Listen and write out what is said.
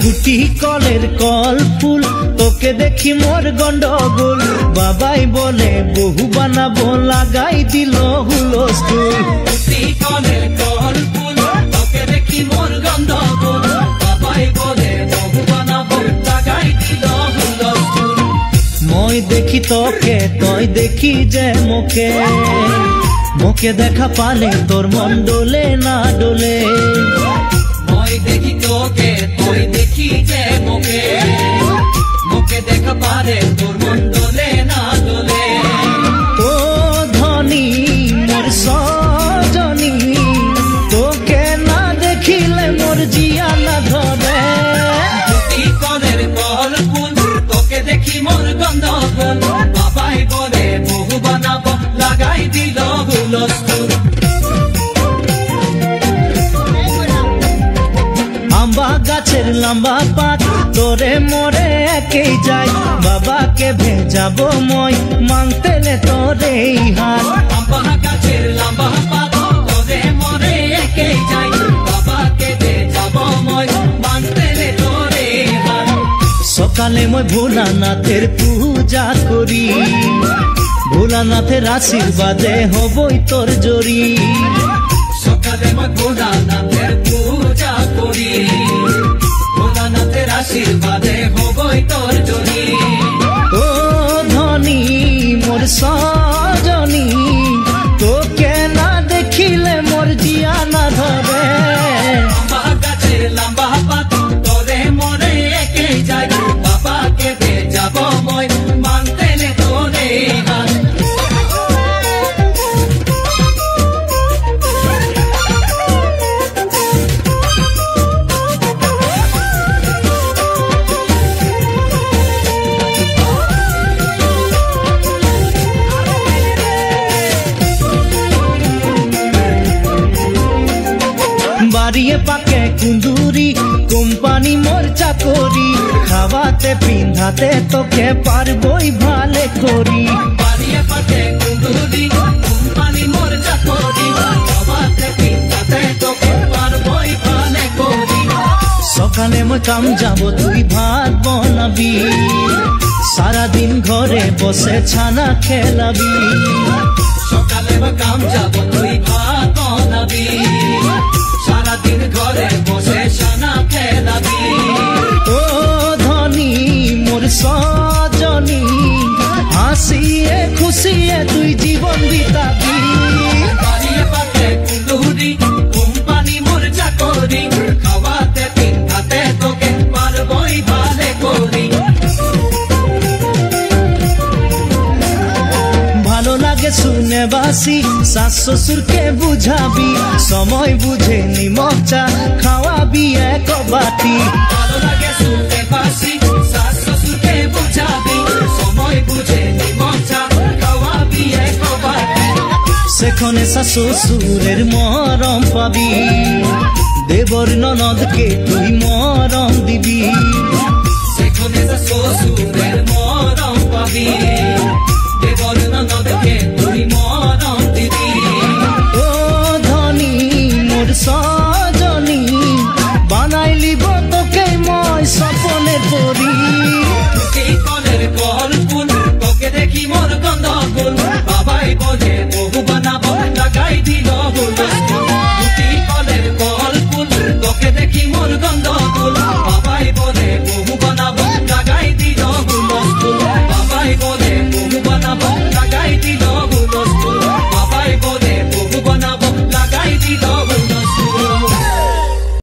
গুটি কলের কল ফুল তোকে দেখি মোর গন্ডগোল বাবাই বলে বহু বানাবো লাগাই দিল হুলস্থুল গুটি কলের কল ফুল তোকে দেখি মোর গন্ডগোল বাবাই বলে বহু বানাবো লাগাই দিল হুলস্থুল মই দেখি তোকে তই দেখি যে মোকে মোকে দেখা পালে তোর মন ডোলে না ডোলে মই দেখি তোকে তুই দেখি যে মোকে মোকে দেখা পারে তোর মন ডোলে না ডোলে ও ধনী মোর সজনী তোকে না দেখিলে মোর জিয়া না ধরে গুটি কলের কল ফুল তোকে দেখি মোর গন্ডগোল বাবাই বলে বহু বানাবো লাগাই দিল হুলস্থুল আম্বা গাছের লম্বা পাত তোরে মোরে একেই যাই বাবাকে ভেজাবো মই মাংতেলে তোরে হাত আম্বা গাছের লম্বা পাত তোরে মোরে একেই যাই বাবাকে ভেজাবো মই মাংতেলে তোরে হাত সকালে মই ভোলানাথের পূজা করি ভোলানাথের আশীর্বাদে হবই তোর জড়ি সকালে মই ভোলানাথের পূজা করি ভোলানাথের আশীর্বাদে হবই তোর জড়ি ও ধনী মোর সজনী তোকে না দেখিলে মোর জিয়া না ধরে আম্বা গাছের লম্বা পাত তোরে মোরে একেই যাই বাবাকে ভেজাবো মই মাংতেলে তোরে হাত বাড়িয়ে পাকে কুন্দুরি কোম্পানি মোর চাকরি খাওয়াতে পিন্ধাতে তোকে পারবই ভালে করি বাড়িয়ে পাতে কুন্দুরি কোম্পানি মোর চাকরি খাওয়াতে পিন্ধাতে তোকে পারবই ভালে করি সকালে মই কাম যাব তুই ভাত বনাবি সারাদিন ঘরে বসে ছানা খেলাবি সকালে মই কাম যাব তুই ভাত বনাবি সারাদিন ঘরে বসে ছানা খেলাবি ও ধনী মোর সজনী হাসিয়ে খুশিয়ে তুই জীবন বিতাবি বাড়িয়ে পাতে কুন্দুরি কোম্পানি মোর চাকরি খাওয়াতে পিন্ধাতে তোকে পারবই ভালে করি ভালো লাগে শুনে বাসি শাশ শ্বশুরকে বুঝাবি সময় বুঝে নিমক চা খাওয়াবি এক বাটি ভালো লাগে শুনতে বাসি শাশ শ্বশুরকে বুঝাবি সময় বুঝে নিমক চা খাওয়াবি এক বাটি সেখানে শাশ শ্বশুরের মরম পাবি দেবর ননদকে তুই মরম দিবি সেখানে শ্বশুরের মরম পাবি দেবর ননদকে তুই মরম দিবি ও ধনী মোর সজনী বানাই লিব তোকে মই সপনে পড়ি গুটি কলের কল ফুল তোকে দেখি মোর গন্ডগোল বাবাই বলে বহু বানাবো লাগাই দিল হুলস্থুল গুটি কলের কল ফুল তোকে দেখি